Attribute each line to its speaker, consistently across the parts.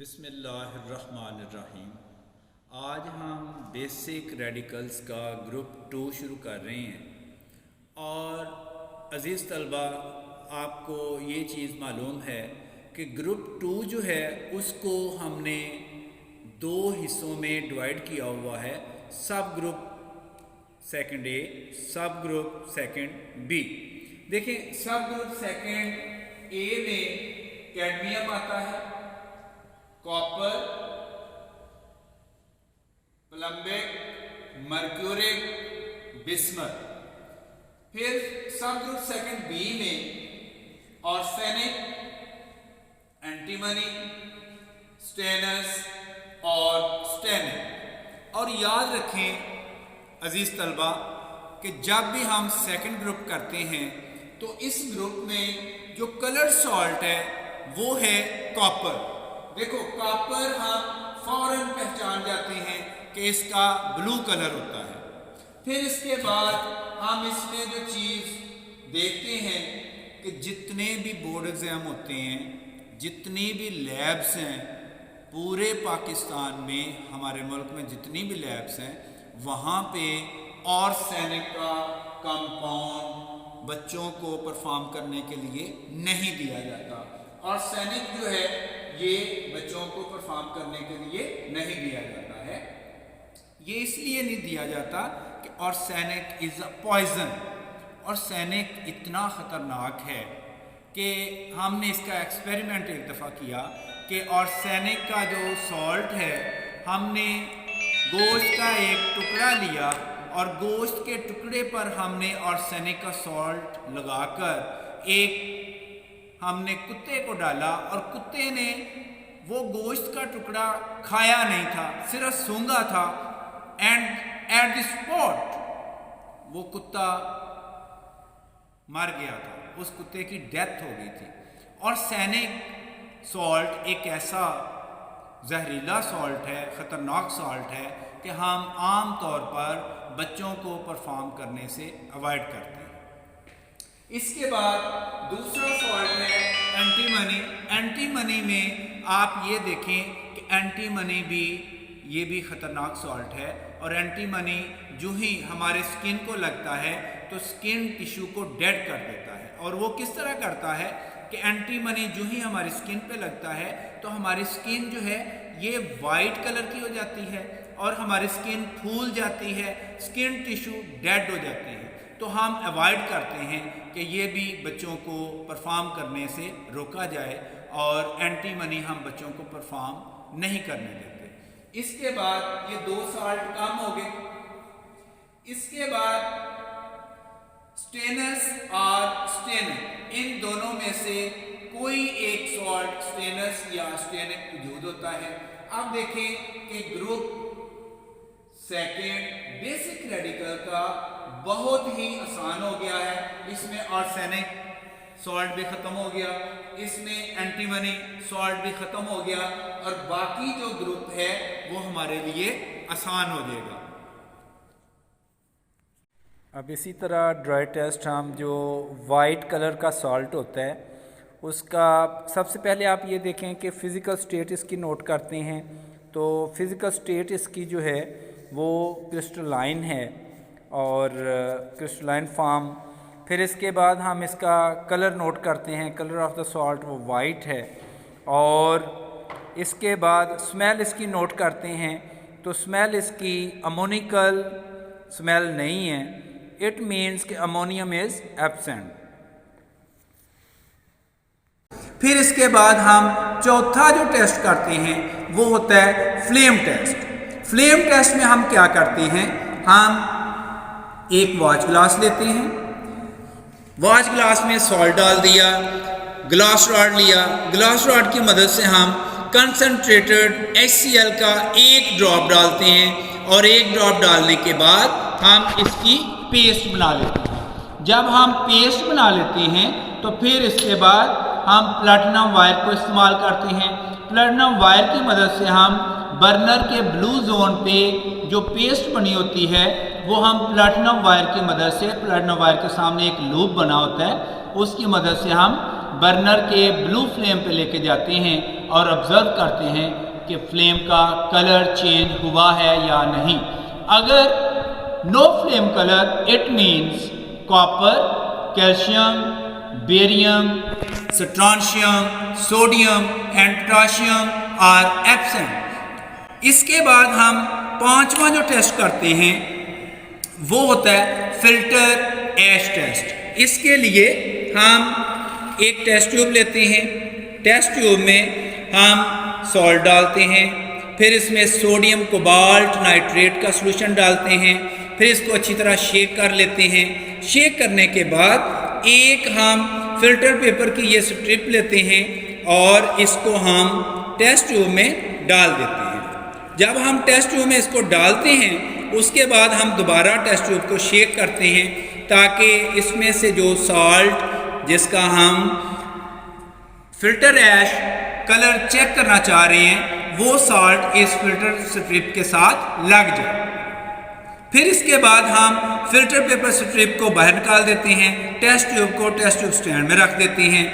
Speaker 1: बिस्मिल्लाहिर्रहमानिर्रहीम। आज हम बेसिक रेडिकल्स का ग्रुप 2 शुरू कर रहे हैं और अज़ीज़ तलबा, आपको ये चीज़ मालूम है कि ग्रुप 2 जो है उसको हमने 2 हिस्सों में डिवाइड किया हुआ है। सब ग्रुप सेकंड ए, सब ग्रुप सेकंड बी। देखें, सब ग्रुप सेकंड ए में कैडमियम आता है, कॉपर, प्लम्बिक, मर्क्यूरिक, बिस्मथ। फिर सब ग्रुप सेकंड बी में आर्सेनिक, एंटीमनी, स्टेनस और स्टेनिक। और याद रखें अजीज तलबा कि जब भी हम सेकंड ग्रुप करते हैं तो इस ग्रुप में जो कलर सॉल्ट है वो है कॉपर। देखो, कॉपर हम फौरन पहचान जाते हैं कि इसका ब्लू कलर होता है। फिर इसके बाद हम इसमें जो चीज़ देखते हैं कि जितने भी बोर्ड एग्ज़ाम होते हैं, जितनी भी लैब्स हैं पूरे पाकिस्तान में, हमारे मुल्क में जितनी भी लैब्स हैं, वहाँ पे आर्सेनिक का कंपाउंड बच्चों को परफॉर्म करने के लिए नहीं दिया जाता। आर्सेनिक जो है ये बच्चों को परफॉर्म करने के लिए नहीं दिया जाता है। ये इसलिए नहीं दिया जाता कि arsenic is a poison. Arsenic इतना ख़तरनाक है कि हमने इसका एक्सपेरिमेंट एक दफ़ा किया कि आर्सेनिक का जो सॉल्ट है, हमने गोश्त का एक टुकड़ा लिया और गोश्त के टुकड़े पर हमने आर्सेनिक का सॉल्ट लगाकर एक हमने कुत्ते को डाला और कुत्ते ने वो गोश्त का टुकड़ा खाया नहीं था, सिर्फ सूंघा था। एंड एट द स्पॉट वो कुत्ता मर गया था, उस कुत्ते की डेथ हो गई थी। और आर्सेनिक सॉल्ट एक ऐसा जहरीला सॉल्ट है, ख़तरनाक सॉल्ट है कि हम आम तौर पर बच्चों को परफॉर्म करने से अवॉइड करते हैं। इसके बाद दूसरा सॉल्ट है एंटीमनी। एंटीमनी में आप ये देखें कि एंटीमनी भी ये भी ख़तरनाक सॉल्ट है। और एंटीमनी जो ही हमारे स्किन को लगता है तो स्किन टिश्यू को डेड कर देता है। और वो किस तरह करता है कि एंटीमनी जो ही हमारी स्किन पे लगता है तो हमारी स्किन जो है ये वाइट कलर की हो जाती है और हमारी स्किन फूल जाती है, स्किन टिश्यू डेड हो जाते हैं। तो हम अवॉइड करते हैं कि ये भी बच्चों को परफॉर्म करने से रोका जाए और एंटीमनी हम बच्चों को परफॉर्म नहीं करने देते। इसके बाद ये 2 सॉल्ट कम हो गए। इसके बाद स्टेनस और स्टेनिक, इन दोनों में से कोई एक सॉल्ट स्टेनस या स्टेनिक मौजूद होता है। अब देखें कि ग्रुप सेकेंड बेसिक रेडिकल का बहुत ही आसान हो गया है। इसमें आर्सेनिक सॉल्ट भी ख़त्म हो गया, इसमें एंटीमनी सॉल्ट भी ख़त्म हो गया और बाकी जो ग्रुप है वो हमारे लिए आसान हो जाएगा।
Speaker 2: अब इसी तरह ड्राई टेस्ट हम जो वाइट कलर का सॉल्ट होता है उसका सबसे पहले आप ये देखें कि फ़िज़िकल स्टेट इसकी नोट करते हैं। तो फ़िज़िकल स्टेट इसकी जो है वो क्रिस्टलाइन है और क्रिस्टलाइन फॉर्म। फिर इसके बाद हम इसका कलर नोट करते हैं, कलर ऑफ द सॉल्ट वो वाइट है। और इसके बाद स्मेल इसकी नोट करते हैं, तो स्मेल इसकी अमोनिकल स्मेल नहीं है। इट मीन्स कि अमोनियम इज़ एब्सेंट।
Speaker 1: फिर इसके बाद हम चौथा जो टेस्ट करते हैं वो होता है फ्लेम टेस्ट। फ्लेम टेस्ट में हम क्या करते हैं, हम एक वॉच ग्लास लेते हैं, वॉच ग्लास में सॉल्ट डाल दिया, ग्लास रॉड लिया, ग्लास रॉड की मदद से हम कंसनट्रेटेड HCl का 1 ड्रॉप डालते हैं और 1 ड्रॉप डालने के बाद हम इसकी पेस्ट बना लेते हैं। जब हम पेस्ट बना लेते हैं तो फिर इसके बाद हम प्लैटिनम वायर को इस्तेमाल करते हैं। प्लैटिनम वायर की मदद से हम बर्नर के ब्लू जोन पे जो पेस्ट बनी होती है वो हम प्लैटिनम वायर की मदद से, प्लैटिनम वायर के सामने एक लूप बना होता है, उसकी मदद से हम बर्नर के ब्लू फ्लेम पे लेके जाते हैं और ऑब्जर्व करते हैं कि फ्लेम का कलर चेंज हुआ है या नहीं। अगर no flame colour, it means copper, calcium, barium, strontium, sodium and potassium are absent. इसके बाद हम पांचवा जो टेस्ट करते हैं वो होता है फिल्टर ऐश टेस्ट। इसके लिए हम एक टेस्ट ट्यूब लेते हैं, टेस्ट ट्यूब में हम सॉल्ट डालते हैं, फिर इसमें सोडियम कोबाल्ट नाइट्रेट का सॉल्यूशन डालते हैं, फिर इसको अच्छी तरह शेक कर लेते हैं। शेक करने के बाद एक हम फिल्टर पेपर की ये स्ट्रिप लेते हैं और इसको हम टेस्ट ट्यूब में डाल देते हैं। जब हम टेस्ट ट्यूब में इसको डालते हैं उसके बाद हम दोबारा टेस्ट ट्यूब को शेक करते हैं ताकि इसमें से जो सॉल्ट जिसका हम फिल्टर ऐश कलर चेक करना चाह रहे हैं वो सॉल्ट इस फिल्टर स्ट्रिप के साथ लग जाए। फिर इसके बाद हम फिल्टर पेपर स्ट्रिप को बाहर निकाल देते हैं, टेस्ट ट्यूब को टेस्ट ट्यूब स्टैंड में रख देते हैं।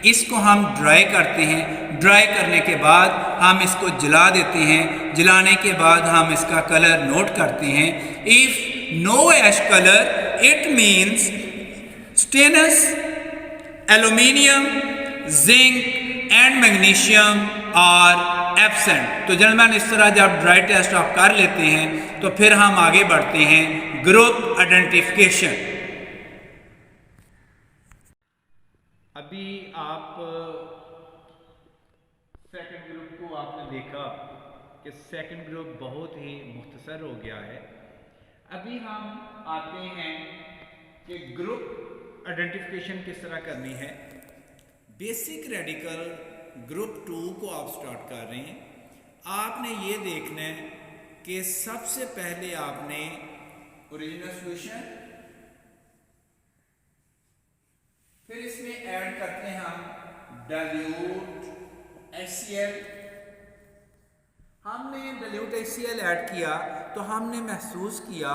Speaker 1: इसको हम ड्राई करते हैं, ड्राई करने के बाद हम इसको जला देते हैं। जलाने के बाद हम इसका कलर नोट करते हैं। If no ash colour it means stannous, aluminium, zinc and magnesium are absent. तो जनरलमैन इस तरह जब ड्राई टेस्ट आप कर लेते हैं तो फिर हम आगे बढ़ते हैं ग्रुप आइडेंटिफिकेशन। अभी आप सेकंड ग्रुप को आपने देखा कि सेकंड ग्रुप बहुत ही मुख्तसर हो गया है। अभी हम आते हैं कि ग्रुप आइडेंटिफिकेशन किस तरह करनी है। बेसिक रेडिकल ग्रुप 2 को आप स्टार्ट कर रहे हैं। आपने ये देखना है कि सबसे पहले आपने ओरिजिनल सॉल्यूशन, फिर इसमें ऐड करते हैं हम डाइल्यूट HCl। हमने डाइल्यूट HCl ऐड किया तो हमने महसूस किया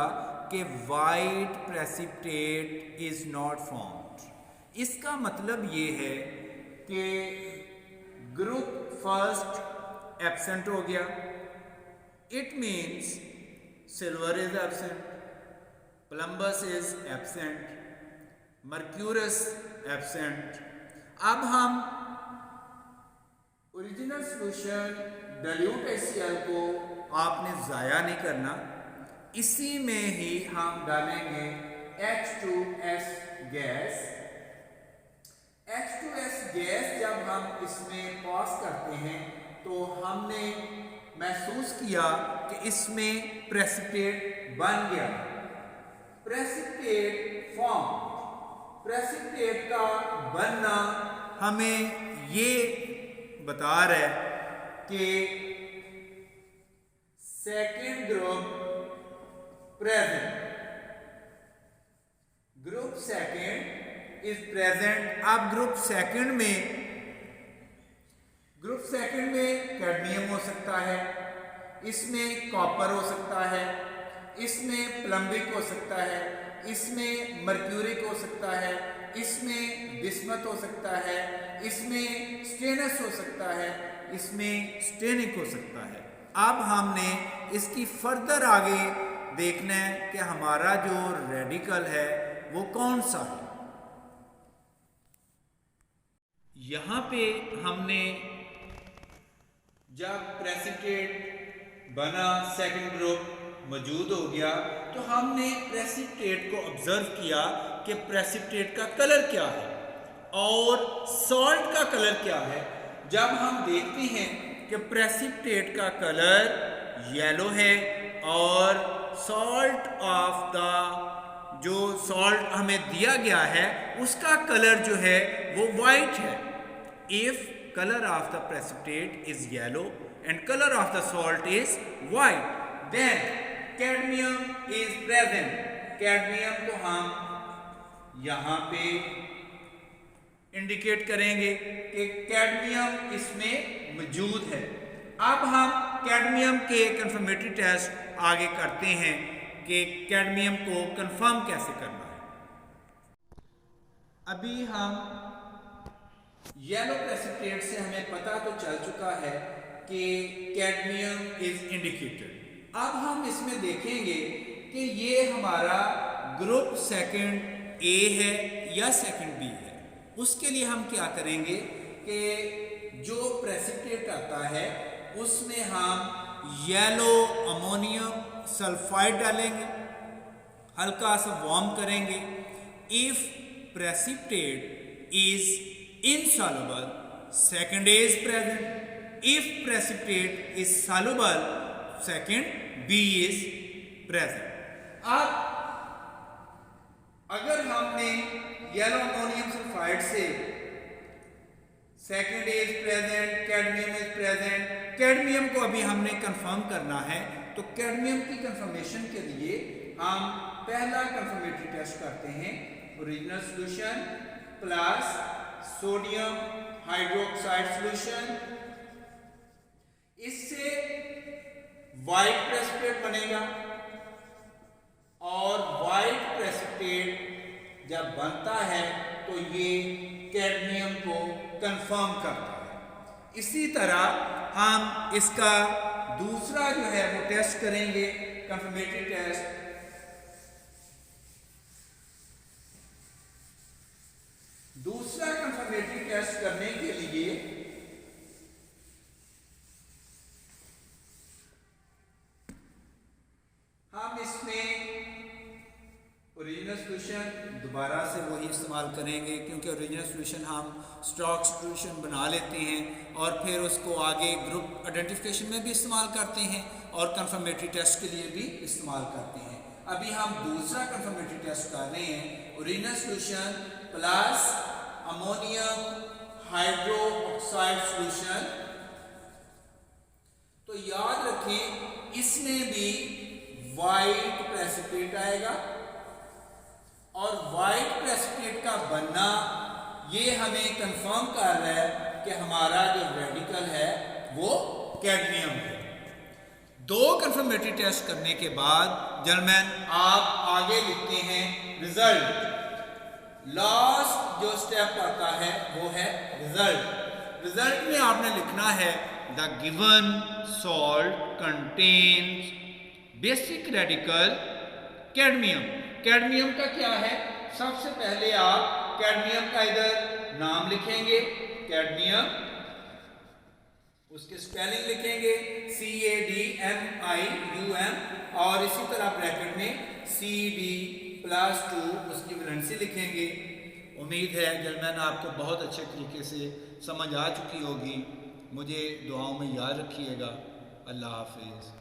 Speaker 1: कि white precipitate is not formed. इसका मतलब ये है कि ग्रुप फर्स्ट एब्सेंट हो गया। It means silver is absent, plumbus is absent, mercurous absent. अब हम ओरिजिनल सॉल्यूशन डाइल्यूट HCl को आपने ज़ाया नहीं करना, इसी में ही हम डालेंगे H2S गैस। H2S गैस जब हम इसमें पास करते हैं तो हमने महसूस किया कि इसमें प्रेसिपिटेट बन गया, प्रेसिपिटेट फॉर्म। प्रेसिपिटेट का बनना हमें ये बता रहा है कि second group present, group second is present. अब ग्रुप सेकंड में कैडमियम हो सकता है, इसमें कॉपर हो सकता है, इसमें प्लम्बिक हो सकता है, इसमें मर्क्यूरिक हो सकता है, इसमें बिस्मथ हो सकता है, इसमें स्टेनस हो सकता है, इसमें स्टेनिक हो सकता है। अब हमने इसकी फर्दर आगे देखना है कि हमारा जो रेडिकल है वो कौन सा है। यहाँ पे हमने जब प्रेसिपिटेट बना, सेकंड ग्रुप मौजूद हो गया, तो हमने प्रेसिपिटेट को ऑब्जर्व किया कि प्रेसिपिटेट का कलर क्या है और सॉल्ट का कलर क्या है। जब हम देखते हैं कि प्रेसिपिटेट का कलर येलो है और सॉल्ट ऑफ द जो सॉल्ट हमें दिया गया है उसका कलर जो है वो वाइट है। If color of the precipitate is yellow and color of the salt is white, then cadmium is present. cadmium को हम यहाँ पे इंडिकेट करेंगे कि कैडमियम इसमें मौजूद है। अब हम कैडमियम के कंफर्मेटरी टेस्ट आगे करते हैं कि कैडमियम को कंफर्म कैसे करना है। अभी हम येलो प्रेसिपिटेट से हमें पता तो चल चुका है कि कैडमियम इज इंडिकेटेड। अब हम इसमें देखेंगे कि ये हमारा ग्रुप सेकंड ए है या सेकंड बी है। उसके लिए हम क्या करेंगे कि जो प्रेसिपिटेट आता है उसमें हम येलो अमोनियम सल्फाइड डालेंगे, हल्का सा वार्म करेंगे। If precipitate is insoluble, second A is present. If precipitate is soluble, second B is present. अब अगर हमने येलो अमोनियम सल्फाइड से second A is present, cadmium is present, cadmium को अभी हमने कंफर्म करना है, तो कैडमियम की कंफर्मेशन के लिए हम पहला कंफर्मेटरी टेस्ट करते हैं। Original solution plus sodium hydroxide solution, इससे व्हाइट प्रेसिपिटेट बनेगा और व्हाइट प्रेसिपिटेट जब बनता है तो ये कैडमियम को कंफर्म करता है। इसी तरह हम इसका दूसरा जो है वो टेस्ट करेंगे, कंफर्मेटरी टेस्ट। दूसरा कंफर्मेटरी टेस्ट करने के लिए हम इसमें ओरिजिनल सॉल्यूशन दोबारा से वही इस्तेमाल करेंगे, क्योंकि ओरिजिनल सॉल्यूशन हम स्टॉक सॉल्यूशन बना लेते हैं और फिर उसको आगे ग्रुप आइडेंटिफिकेशन में भी इस्तेमाल करते हैं और कंफर्मेटरी टेस्ट के लिए भी इस्तेमाल करते हैं। अभी हम दूसरा कंफर्मेटरी टेस्ट कर रहे हैं, original solution plus ammonium hydroxide solution. तो याद रखें इसमें भी व्हाइट प्रेसिपिटेट आएगा और व्हाइट प्रेसिपिटेट का बनना ये हमें कंफर्म कर रहा है कि हमारा जो रेडिकल है वो कैडमियम है। दो कंफर्मेटरी टेस्ट करने के बाद जर्मन आप आगे लिखते हैं रिजल्ट। लास्ट जो स्टेप आता है वो है रिजल्ट। रिजल्ट में आपने लिखना है the given salt contains basic radical cadmium. Cadmium का क्या है, सबसे पहले आप कैडमियम का इधर नाम लिखेंगे, कैडमियम, उसके स्पेलिंग लिखेंगे CADMIUM और इसी तरह ब्रैकेट में CD+2 उसकी वैलेंसी लिखेंगे। उम्मीद है जर्मन आपको बहुत अच्छे तरीके से समझ आ चुकी होगी। मुझे दुआओं में याद रखिएगा। अल्लाह हाफिज़।